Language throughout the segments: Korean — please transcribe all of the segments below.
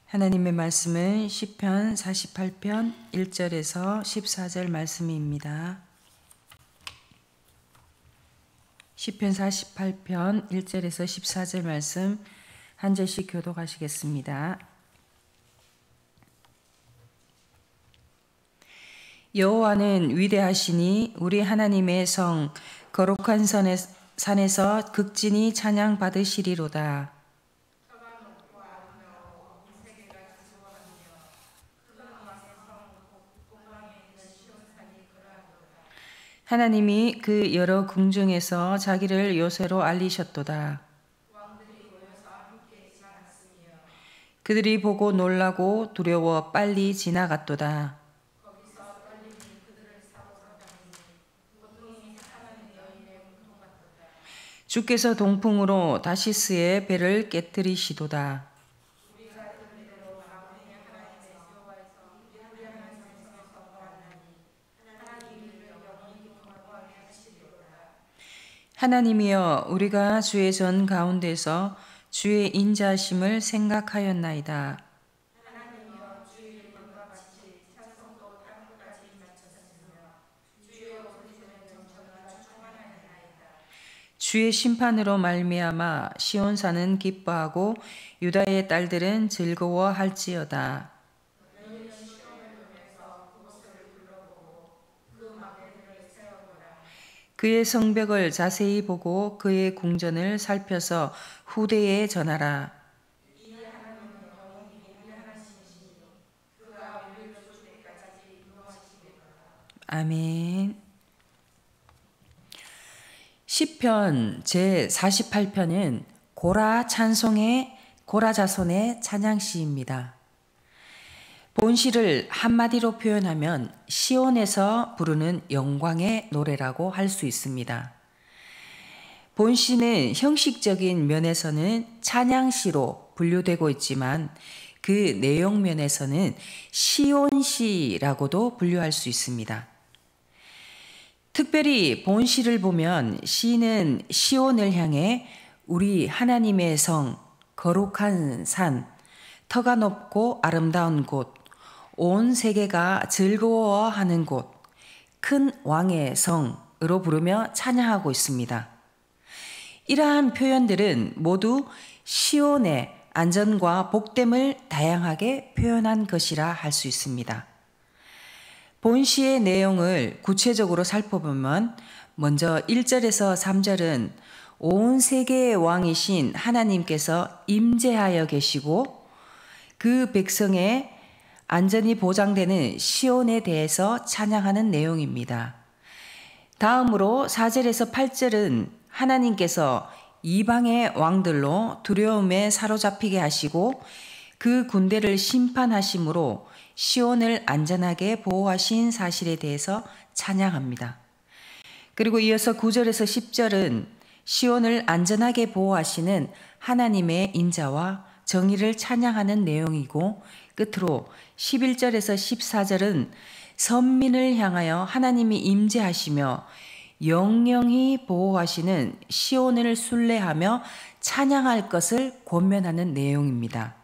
하나님의 말씀은 시편 48편 1절에서 14절 말씀입니다. 시편 48편 1절에서 14절 말씀 한 절씩 교독하시겠습니다. 여호와는 위대하시니 우리 하나님의 성 거룩한 산에서 극진히 찬양 받으시리로다. 하나님이 그 여러 궁중에서 자기를 요새로 알리셨도다. 그들이 보고 놀라고 두려워 빨리 지나갔도다. 주께서 동풍으로 다시스의 배를 깨뜨리시도다. 하나님이여, 우리가 주의 전 가운데서 주의 인자하심을 생각하였나이다. 주의 심판으로 말미암아 시온산은 기뻐하고 유다의 딸들은 즐거워할지어다. 그의 성벽을 자세히 보고 그의 궁전을 살펴서 후대에 전하라. 아멘. 시편 제48편은 고라 자손의 찬양시입니다. 본시를 한마디로 표현하면 시온에서 부르는 영광의 노래라고 할 수 있습니다. 본시는 형식적인 면에서는 찬양시로 분류되고 있지만 그 내용 면에서는 시온시라고도 분류할 수 있습니다. 특별히 본시를 보면 시인은 시온을 향해 우리 하나님의 성, 거룩한 산, 터가 높고 아름다운 곳, 온 세계가 즐거워하는 곳, 큰 왕의 성으로 부르며 찬양하고 있습니다. 이러한 표현들은 모두 시온의 안전과 복됨을 다양하게 표현한 것이라 할 수 있습니다. 본시의 내용을 구체적으로 살펴보면 먼저 1절에서 3절은 온 세계의 왕이신 하나님께서 임재하여 계시고 그 백성의 안전이 보장되는 시온에 대해서 찬양하는 내용입니다. 다음으로 4절에서 8절은 하나님께서 이방의 왕들로 두려움에 사로잡히게 하시고 그 군대를 심판하심으로 시온을 안전하게 보호하신 사실에 대해서 찬양합니다. 그리고 이어서 9절에서 10절은 시온을 안전하게 보호하시는 하나님의 인자와 정의를 찬양하는 내용이고 끝으로 11절에서 14절은 선민을 향하여 하나님이 임재하시며 영영히 보호하시는 시온을 순례하며 찬양할 것을 권면하는 내용입니다.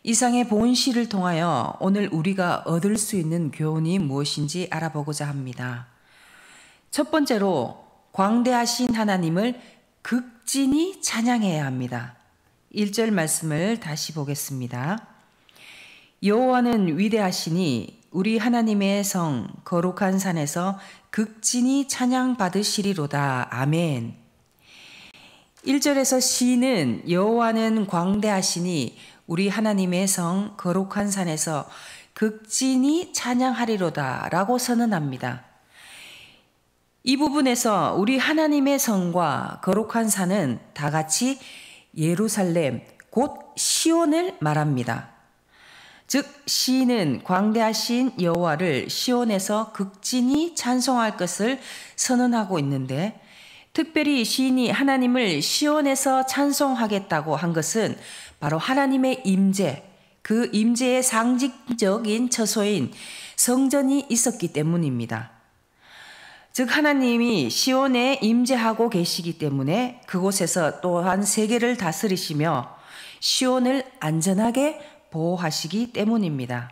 이상의 본시를 통하여 오늘 우리가 얻을 수 있는 교훈이 무엇인지 알아보고자 합니다. 첫 번째로 광대하신 하나님을 극진히 찬양해야 합니다. 1절 말씀을 다시 보겠습니다. 여호와는 위대하시니 우리 하나님의 성 거룩한 산에서 극진히 찬양 받으시리로다. 아멘. 1절에서 시인은 여호와는 광대하시니 우리 하나님의 성 거룩한 산에서 극진히 찬양하리로다 라고 선언합니다. 이 부분에서 우리 하나님의 성과 거룩한 산은 다 같이 예루살렘 곧 시온을 말합니다. 즉 시인은 광대하신 여호와를 시온에서 극진히 찬송할 것을 선언하고 있는데 특별히 시인이 하나님을 시온에서 찬송하겠다고 한 것은 바로 하나님의 임재, 그 임재의 상징적인 처소인 성전이 있었기 때문입니다. 즉 하나님이 시온에 임재하고 계시기 때문에 그곳에서 또한 세계를 다스리시며 시온을 안전하게 보호하시기 때문입니다.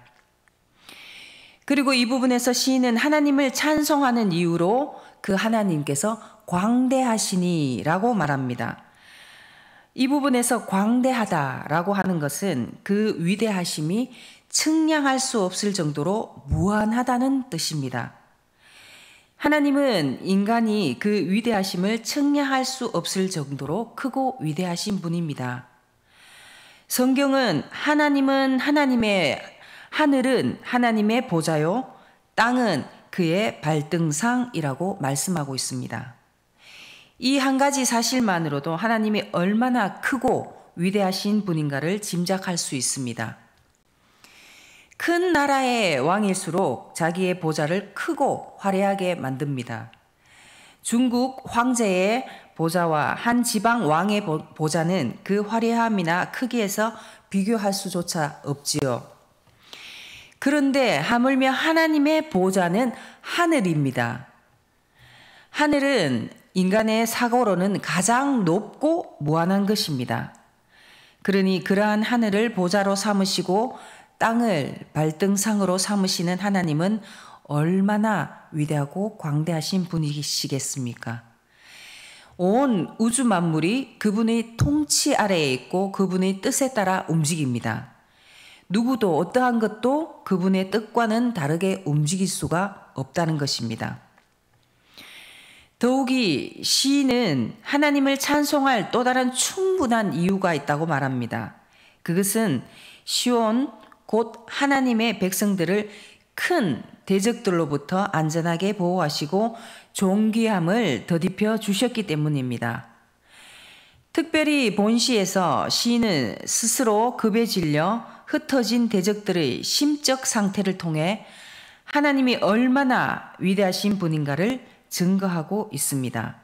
그리고 이 부분에서 시인은 하나님을 찬송하는 이유로 그 하나님께서 광대하시니라고 말합니다. 이 부분에서 광대하다라고 하는 것은 그 위대하심이 측량할 수 없을 정도로 무한하다는 뜻입니다. 하나님은 인간이 그 위대하심을 측량할 수 없을 정도로 크고 위대하신 분입니다. 성경은 하나님은 하늘은 하나님의 보좌요, 땅은 그의 발등상이라고 말씀하고 있습니다. 이 한 가지 사실만으로도 하나님이 얼마나 크고 위대하신 분인가를 짐작할 수 있습니다. 큰 나라의 왕일수록 자기의 보좌를 크고 화려하게 만듭니다. 중국 황제의 보좌와 한 지방 왕의 보좌는 그 화려함이나 크기에서 비교할 수조차 없지요. 그런데 하물며 하나님의 보좌는 하늘입니다. 하늘은 인간의 사고로는 가장 높고 무한한 것입니다. 그러니 그러한 하늘을 보좌로 삼으시고 땅을 발등상으로 삼으시는 하나님은 얼마나 위대하고 광대하신 분이시겠습니까? 온 우주 만물이 그분의 통치 아래에 있고 그분의 뜻에 따라 움직입니다. 누구도 어떠한 것도 그분의 뜻과는 다르게 움직일 수가 없다는 것입니다. 더욱이 시인은 하나님을 찬송할 또 다른 충분한 이유가 있다고 말합니다. 그것은 시온 곧 하나님의 백성들을 큰 대적들로부터 안전하게 보호하시고 존귀함을 더딥혀 주셨기 때문입니다. 특별히 본시에서 시인은 스스로 급에 질려 흩어진 대적들의 심적 상태를 통해 하나님이 얼마나 위대하신 분인가를 증거하고 있습니다.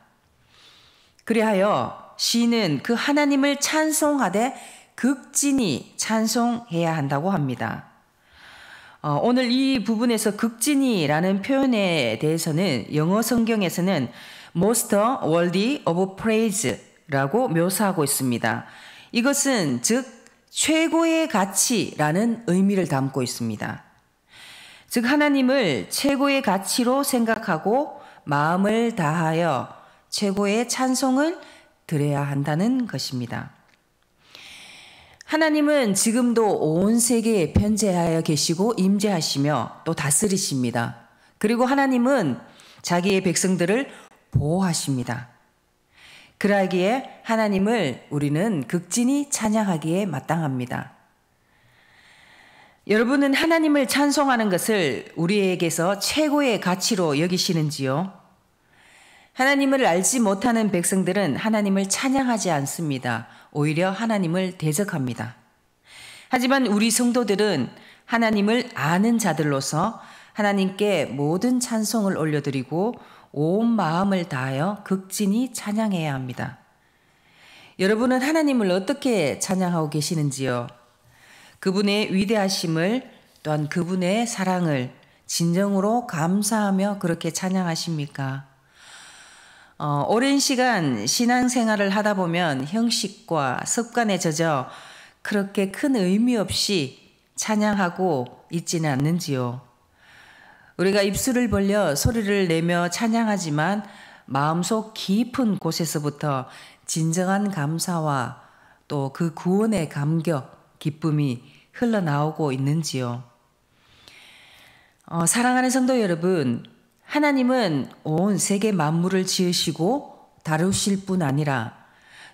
그리하여 시인은 그 하나님을 찬송하되 극진히 찬송해야 한다고 합니다. 오늘 이 부분에서 극진히라는 표현에 대해서는 영어 성경에서는 most worthy of praise라고 묘사하고 있습니다. 이것은 즉 최고의 가치라는 의미를 담고 있습니다. 즉 하나님을 최고의 가치로 생각하고 마음을 다하여 최고의 찬송을 드려야 한다는 것입니다. 하나님은 지금도 온 세계에 편재하여 계시고 임재하시며 또 다스리십니다. 그리고 하나님은 자기의 백성들을 보호하십니다. 그러하기에 하나님을 우리는 극진히 찬양하기에 마땅합니다. 여러분은 하나님을 찬송하는 것을 우리에게서 최고의 가치로 여기시는지요? 하나님을 알지 못하는 백성들은 하나님을 찬양하지 않습니다. 오히려 하나님을 대적합니다. 하지만 우리 성도들은 하나님을 아는 자들로서 하나님께 모든 찬송을 올려드리고 온 마음을 다하여 극진히 찬양해야 합니다. 여러분은 하나님을 어떻게 찬양하고 계시는지요? 그분의 위대하심을 또한 그분의 사랑을 진정으로 감사하며 그렇게 찬양하십니까? 오랜 시간 신앙생활을 하다 보면 형식과 습관에 젖어 그렇게 큰 의미 없이 찬양하고 있지는 않는지요? 우리가 입술을 벌려 소리를 내며 찬양하지만 마음속 깊은 곳에서부터 진정한 감사와 또 그 구원의 감격, 기쁨이 흘러나오고 있는지요? 사랑하는 성도 여러분, 하나님은 온 세계 만물을 지으시고 다루실 뿐 아니라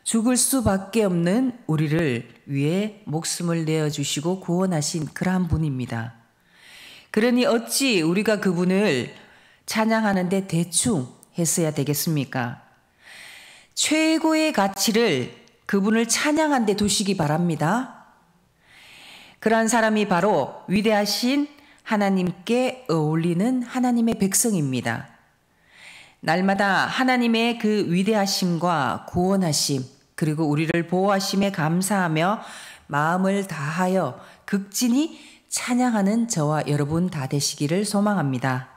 죽을 수밖에 없는 우리를 위해 목숨을 내어주시고 구원하신 그러한 분입니다. 그러니 어찌 우리가 그분을 찬양하는데 대충 했어야 되겠습니까? 최고의 가치를 그분을 찬양한 데 두시기 바랍니다. 그러한 사람이 바로 위대하신 하나님께 어울리는 하나님의 백성입니다. 날마다 하나님의 그 위대하심과 구원하심 그리고 우리를 보호하심에 감사하며 마음을 다하여 극진히 찬양하는 저와 여러분 다 되시기를 소망합니다.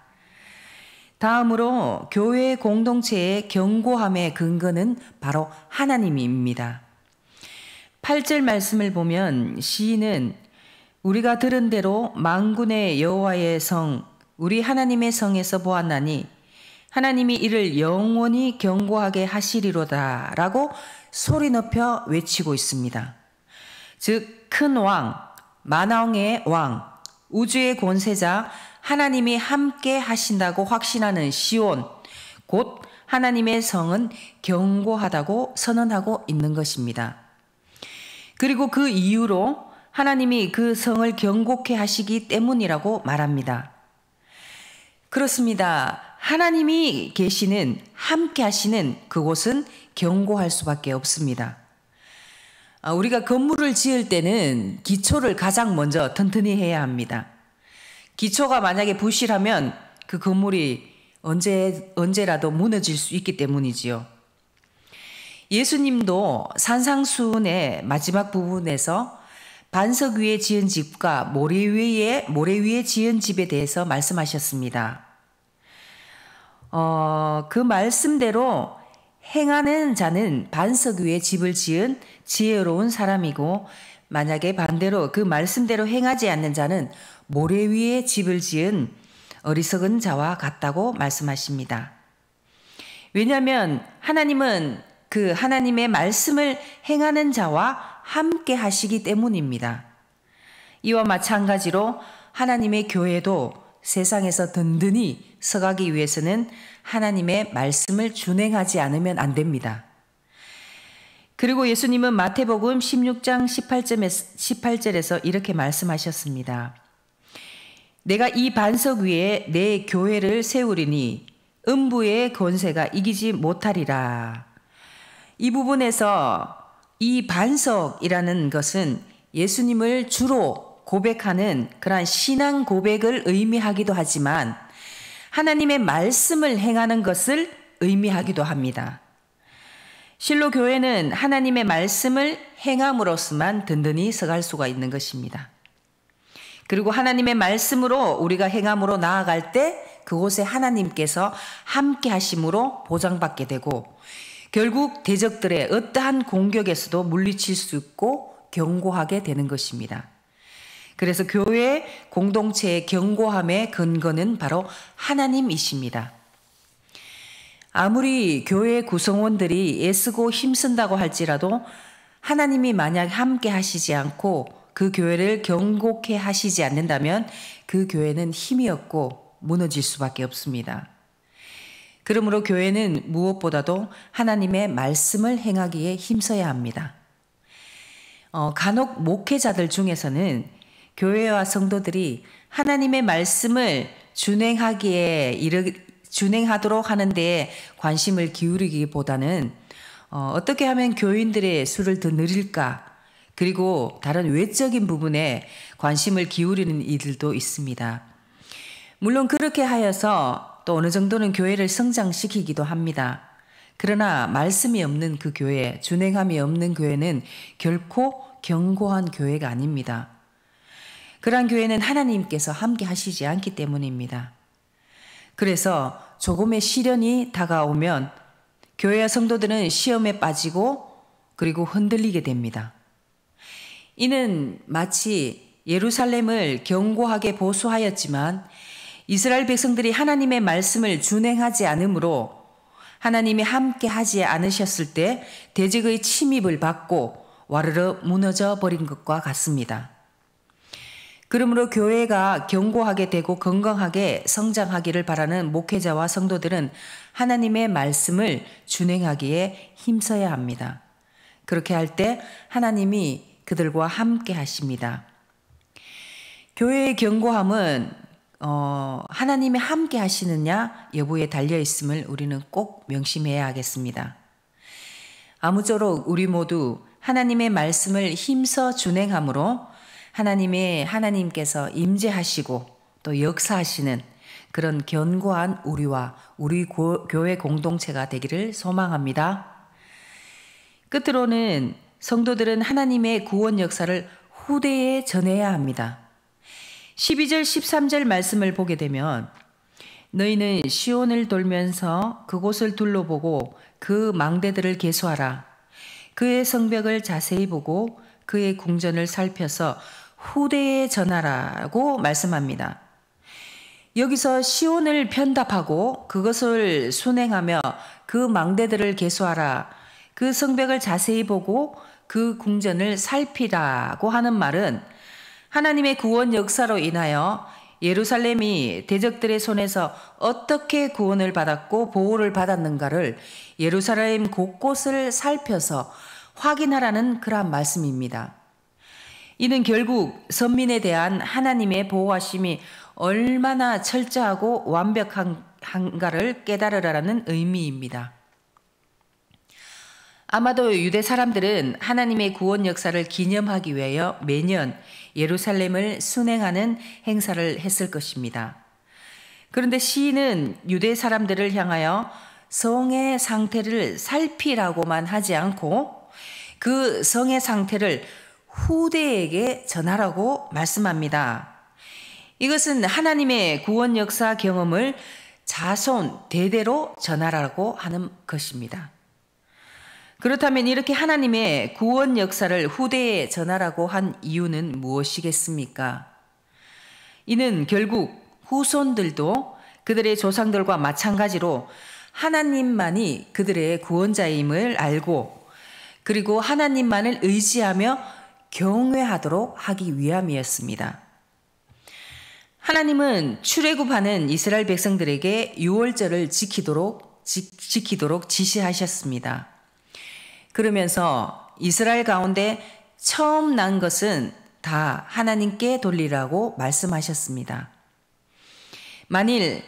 다음으로 교회 공동체의 견고함의 근거는 바로 하나님입니다. 8절 말씀을 보면 시인은 우리가 들은 대로 만군의 여호와의 성 우리 하나님의 성에서 보았나니 하나님이 이를 영원히 견고하게 하시리로다 라고 소리 높여 외치고 있습니다. 즉 큰 왕, 만왕의 왕, 우주의 권세자 하나님이 함께 하신다고 확신하는 시온, 곧 하나님의 성은 견고하다고 선언하고 있는 것입니다. 그리고 그 이유로 하나님이 그 성을 견고케 하시기 때문이라고 말합니다. 그렇습니다. 하나님이 계시는, 함께 하시는 그곳은 견고할 수밖에 없습니다. 우리가 건물을 지을 때는 기초를 가장 먼저 튼튼히 해야 합니다. 기초가 만약에 부실하면 그 건물이 언제라도 무너질 수 있기 때문이지요. 예수님도 산상수훈의 마지막 부분에서 반석 위에 지은 집과 모래 위에 지은 집에 대해서 말씀하셨습니다. 그 말씀대로 행하는 자는 반석 위에 집을 지은 지혜로운 사람이고 만약에 반대로 그 말씀대로 행하지 않는 자는 모래 위에 집을 지은 어리석은 자와 같다고 말씀하십니다. 왜냐하면 하나님은 그 하나님의 말씀을 행하는 자와 함께 하시기 때문입니다. 이와 마찬가지로 하나님의 교회도 세상에서 든든히 서가기 위해서는 하나님의 말씀을 준행하지 않으면 안 됩니다. 그리고 예수님은 마태복음 16장 18절에서 이렇게 말씀하셨습니다. 내가 이 반석 위에 내 교회를 세우리니 음부의 권세가 이기지 못하리라. 이 부분에서 이 반석이라는 것은 예수님을 주로 고백하는 그러한 신앙 고백을 의미하기도 하지만 하나님의 말씀을 행하는 것을 의미하기도 합니다. 실로 교회는 하나님의 말씀을 행함으로써만 든든히 서갈 수가 있는 것입니다. 그리고 하나님의 말씀으로 우리가 행함으로 나아갈 때 그곳에 하나님께서 함께 하심으로 보장받게 되고 결국 대적들의 어떠한 공격에서도 물리칠 수 있고 견고하게 되는 것입니다. 그래서 교회 공동체의 견고함의 근거는 바로 하나님이십니다. 아무리 교회 구성원들이 애쓰고 힘쓴다고 할지라도 하나님이 만약 함께 하시지 않고 그 교회를 견고케 하시지 않는다면 그 교회는 힘이 없고 무너질 수밖에 없습니다. 그러므로 교회는 무엇보다도 하나님의 말씀을 행하기에 힘써야 합니다. 간혹 목회자들 중에서는 교회와 성도들이 하나님의 말씀을 준행하도록 하는 데에 관심을 기울이기보다는 어떻게 하면 교인들의 수를 더 늘릴까 그리고 다른 외적인 부분에 관심을 기울이는 이들도 있습니다. 물론 그렇게 하여서 또 어느 정도는 교회를 성장시키기도 합니다. 그러나 말씀이 없는 그 교회, 준행함이 없는 교회는 결코 견고한 교회가 아닙니다. 그러한 교회는 하나님께서 함께 하시지 않기 때문입니다. 그래서 조금의 시련이 다가오면 교회와 성도들은 시험에 빠지고 그리고 흔들리게 됩니다. 이는 마치 예루살렘을 견고하게 보수하였지만 이스라엘 백성들이 하나님의 말씀을 준행하지 않으므로 하나님이 함께 하지 않으셨을 때 대적의 침입을 받고 와르르 무너져 버린 것과 같습니다. 그러므로 교회가 견고하게 되고 건강하게 성장하기를 바라는 목회자와 성도들은 하나님의 말씀을 준행하기에 힘써야 합니다. 그렇게 할 때 하나님이 그들과 함께 하십니다. 교회의 견고함은 하나님이 함께 하시느냐 여부에 달려 있음을 우리는 꼭 명심해야 하겠습니다. 아무쪼록 우리 모두 하나님의 말씀을 힘써 준행함으로 하나님께서 임재하시고 또 역사하시는 그런 견고한 우리와 우리 교회 공동체가 되기를 소망합니다. 끝으로는 성도들은 하나님의 구원 역사를 후대에 전해야 합니다. 12절 13절 말씀을 보게 되면 너희는 시온을 돌면서 그곳을 둘러보고 그 망대들을 계수하라. 그의 성벽을 자세히 보고 그의 궁전을 살펴서 후대에 전하라고 말씀합니다. 여기서 시온을 편답하고 그것을 순행하며 그 망대들을 계수하라, 그 성벽을 자세히 보고 그 궁전을 살피라고 하는 말은 하나님의 구원 역사로 인하여 예루살렘이 대적들의 손에서 어떻게 구원을 받았고 보호를 받았는가를 예루살렘 곳곳을 살펴서 확인하라는 그러한 말씀입니다. 이는 결국 선민에 대한 하나님의 보호하심이 얼마나 철저하고 완벽한가를 깨달으라는 의미입니다. 아마도 유대 사람들은 하나님의 구원 역사를 기념하기 위하여 매년 예루살렘을 순행하는 행사를 했을 것입니다. 그런데 시인은 유대 사람들을 향하여 성의 상태를 살피라고만 하지 않고 그 성의 상태를 후대에게 전하라고 말씀합니다. 이것은 하나님의 구원 역사 경험을 자손 대대로 전하라고 하는 것입니다. 그렇다면 이렇게 하나님의 구원 역사를 후대에 전하라고 한 이유는 무엇이겠습니까? 이는 결국 후손들도 그들의 조상들과 마찬가지로 하나님만이 그들의 구원자임을 알고 그리고 하나님만을 의지하며 경외하도록 하기 위함이었습니다. 하나님은 출애굽하는 이스라엘 백성들에게 유월절을 지키도록 지시하셨습니다. 그러면서 이스라엘 가운데 처음 난 것은 다 하나님께 돌리라고 말씀하셨습니다. 만일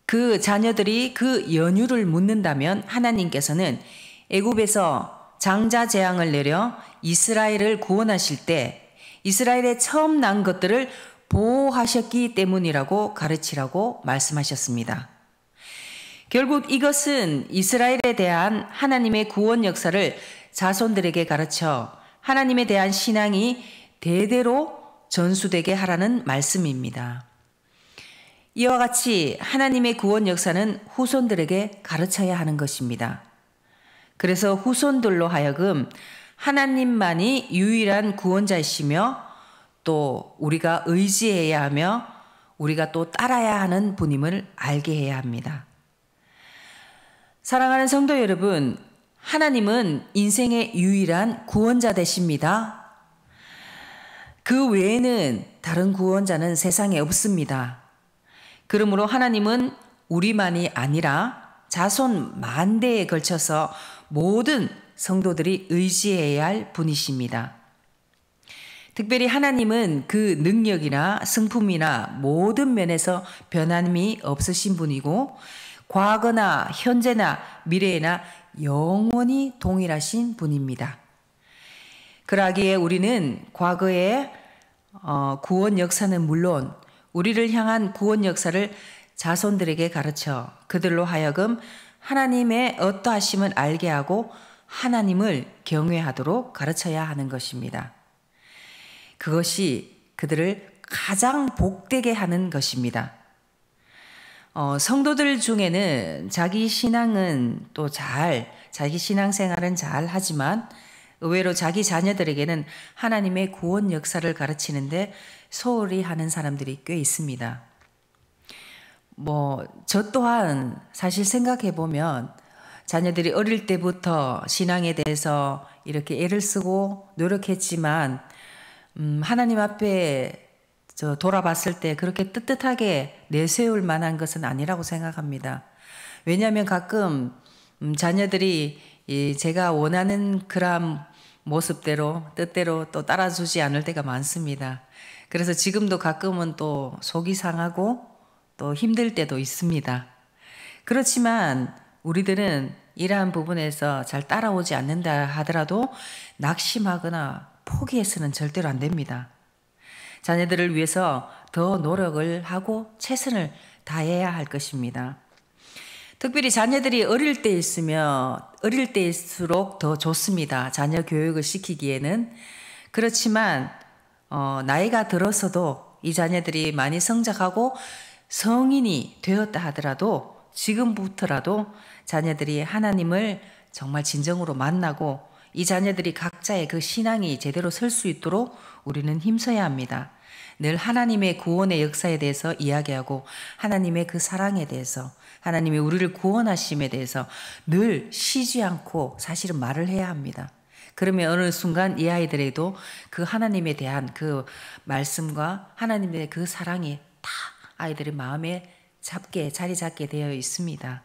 그 자녀들이 그 연유를 묻는다면 하나님께서는 애굽에서 장자 재앙을 내려 이스라엘을 구원하실 때 이스라엘의 처음 난 것들을 보호하셨기 때문이라고 가르치라고 말씀하셨습니다. 결국 이것은 이스라엘에 대한 하나님의 구원 역사를 자손들에게 가르쳐 하나님에 대한 신앙이 대대로 전수되게 하라는 말씀입니다. 이와 같이 하나님의 구원 역사는 후손들에게 가르쳐야 하는 것입니다. 그래서 후손들로 하여금 하나님만이 유일한 구원자이시며 또 우리가 의지해야 하며 우리가 또 따라야 하는 분임을 알게 해야 합니다. 사랑하는 성도 여러분, 하나님은 인생의 유일한 구원자 되십니다. 그 외에는 다른 구원자는 세상에 없습니다. 그러므로 하나님은 우리만이 아니라 자손 만대에 걸쳐서 모든 성도들이 의지해야 할 분이십니다. 특별히 하나님은 그 능력이나 성품이나 모든 면에서 변함이 없으신 분이고 과거나 현재나 미래나 영원히 동일하신 분입니다. 그러기에 우리는 과거의 구원 역사는 물론 우리를 향한 구원 역사를 자손들에게 가르쳐 그들로 하여금 하나님의 어떠하심을 알게 하고 하나님을 경외하도록 가르쳐야 하는 것입니다. 그것이 그들을 가장 복되게 하는 것입니다. 성도들 중에는 자기 신앙생활은 잘 하지만 의외로 자기 자녀들에게는 하나님의 구원 역사를 가르치는데 소홀히 하는 사람들이 꽤 있습니다. 저 또한 사실 생각해 보면 자녀들이 어릴 때부터 신앙에 대해서 이렇게 애를 쓰고 노력했지만 하나님 앞에 돌아봤을 때 그렇게 뜨뜻하게 내세울 만한 것은 아니라고 생각합니다. 왜냐하면 가끔 자녀들이 제가 원하는 그런 모습대로 뜻대로 또 따라주지 않을 때가 많습니다. 그래서 지금도 가끔은 또 속이 상하고 또 힘들 때도 있습니다. 그렇지만 우리들은 이러한 부분에서 잘 따라오지 않는다 하더라도 낙심하거나 포기해서는 절대로 안 됩니다. 자녀들을 위해서 더 노력을 하고 최선을 다해야 할 것입니다. 특별히 자녀들이 어릴 때일수록 더 좋습니다. 자녀 교육을 시키기에는. 그렇지만 나이가 들어서도 이 자녀들이 많이 성장하고 성인이 되었다 하더라도 지금부터라도 자녀들이 하나님을 정말 진정으로 만나고 이 자녀들이 각자의 그 신앙이 제대로 설 수 있도록 우리는 힘써야 합니다. 늘 하나님의 구원의 역사에 대해서 이야기하고 하나님의 그 사랑에 대해서 하나님이 우리를 구원하심에 대해서 늘 쉬지 않고 사실은 말을 해야 합니다. 그러면 어느 순간 이 아이들에도 그 하나님에 대한 그 말씀과 하나님의 그 사랑이 다 아이들의 마음에 자리 잡게 되어 있습니다.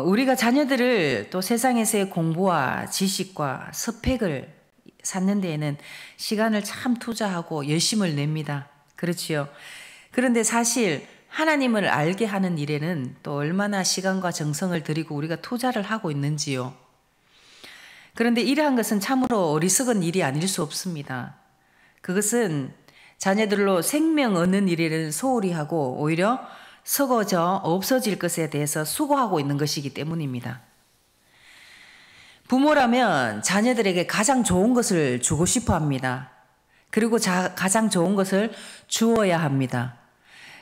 우리가 자녀들을 또 세상에서의 공부와 지식과 스펙을 쌓는 데에는 시간을 참 투자하고 열심을 냅니다. 그렇지요. 그런데 사실 하나님을 알게 하는 일에는 또 얼마나 시간과 정성을 들이고 우리가 투자를 하고 있는지요. 그런데 이러한 것은 참으로 어리석은 일이 아닐 수 없습니다. 그것은 자녀들로 생명 얻는 일에는 소홀히 하고 오히려 썩어져 없어질 것에 대해서 수고하고 있는 것이기 때문입니다. 부모라면 자녀들에게 가장 좋은 것을 주고 싶어 합니다. 그리고 가장 좋은 것을 주어야 합니다.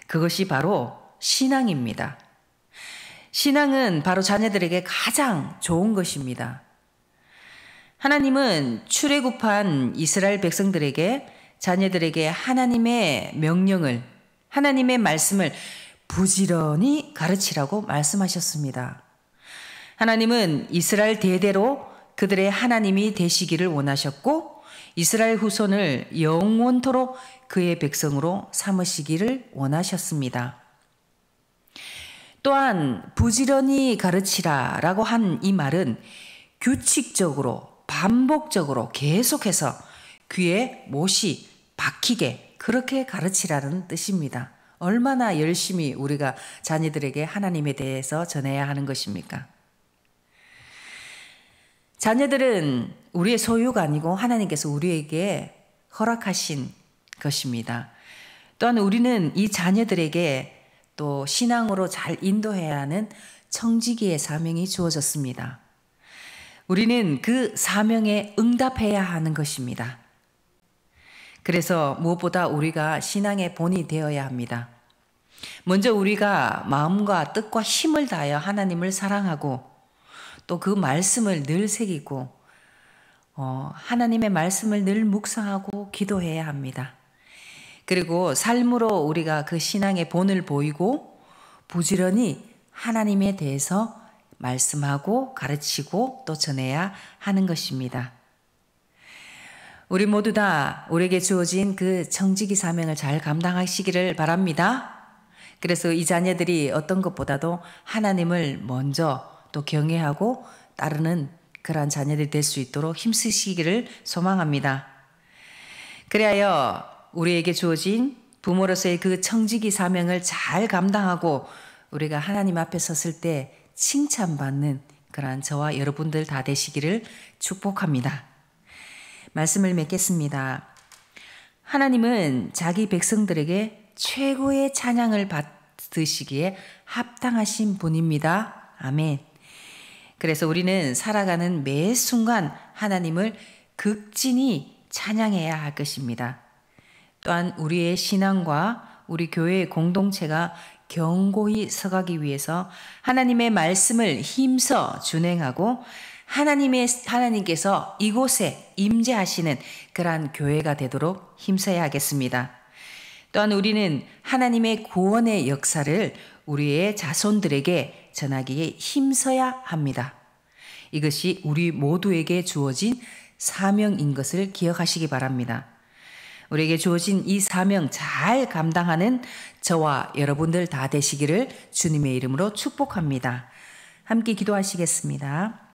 그것이 바로 신앙입니다. 신앙은 바로 자녀들에게 가장 좋은 것입니다. 하나님은 출애굽한 이스라엘 백성들에게 자녀들에게 하나님의 명령을, 하나님의 말씀을 부지런히 가르치라고 말씀하셨습니다. 하나님은 이스라엘 대대로 그들의 하나님이 되시기를 원하셨고 이스라엘 후손을 영원토록 그의 백성으로 삼으시기를 원하셨습니다. 또한 부지런히 가르치라라고 한 이 말은 규칙적으로 반복적으로 계속해서 귀에 못이 박히게 그렇게 가르치라는 뜻입니다. 얼마나 열심히 우리가 자녀들에게 하나님에 대해서 전해야 하는 것입니까? 자녀들은 우리의 소유가 아니고 하나님께서 우리에게 허락하신 것입니다. 또한 우리는 이 자녀들에게 또 신앙으로 잘 인도해야 하는 청지기의 사명이 주어졌습니다. 우리는 그 사명에 응답해야 하는 것입니다. 그래서 무엇보다 우리가 신앙의 본이 되어야 합니다. 먼저 우리가 마음과 뜻과 힘을 다하여 하나님을 사랑하고 또 그 말씀을 늘 새기고 하나님의 말씀을 늘 묵상하고 기도해야 합니다. 그리고 삶으로 우리가 그 신앙의 본을 보이고 부지런히 하나님에 대해서 말씀하고 가르치고 또 전해야 하는 것입니다. 우리 모두 다 우리에게 주어진 그 청지기 사명을 잘 감당하시기를 바랍니다. 그래서 이 자녀들이 어떤 것보다도 하나님을 먼저 또 경외하고 따르는 그러한 자녀들이 될 수 있도록 힘쓰시기를 소망합니다. 그리하여 우리에게 주어진 부모로서의 그 청지기 사명을 잘 감당하고 우리가 하나님 앞에 섰을 때 칭찬받는 그러한 저와 여러분들 다 되시기를 축복합니다. 말씀을 맺겠습니다. 하나님은 자기 백성들에게 최고의 찬양을 받으시기에 합당하신 분입니다. 아멘. 그래서 우리는 살아가는 매 순간 하나님을 극진히 찬양해야 할 것입니다. 또한 우리의 신앙과 우리 교회의 공동체가 견고히 서가기 위해서 하나님의 말씀을 힘써 준행하고 하나님께서 이곳에 임재하시는 그러한 교회가 되도록 힘써야 하겠습니다. 또한 우리는 하나님의 구원의 역사를 우리의 자손들에게 전하기에 힘써야 합니다. 이것이 우리 모두에게 주어진 사명인 것을 기억하시기 바랍니다. 우리에게 주어진 이 사명 잘 감당하는 저와 여러분들 다 되시기를 주님의 이름으로 축복합니다. 함께 기도하시겠습니다.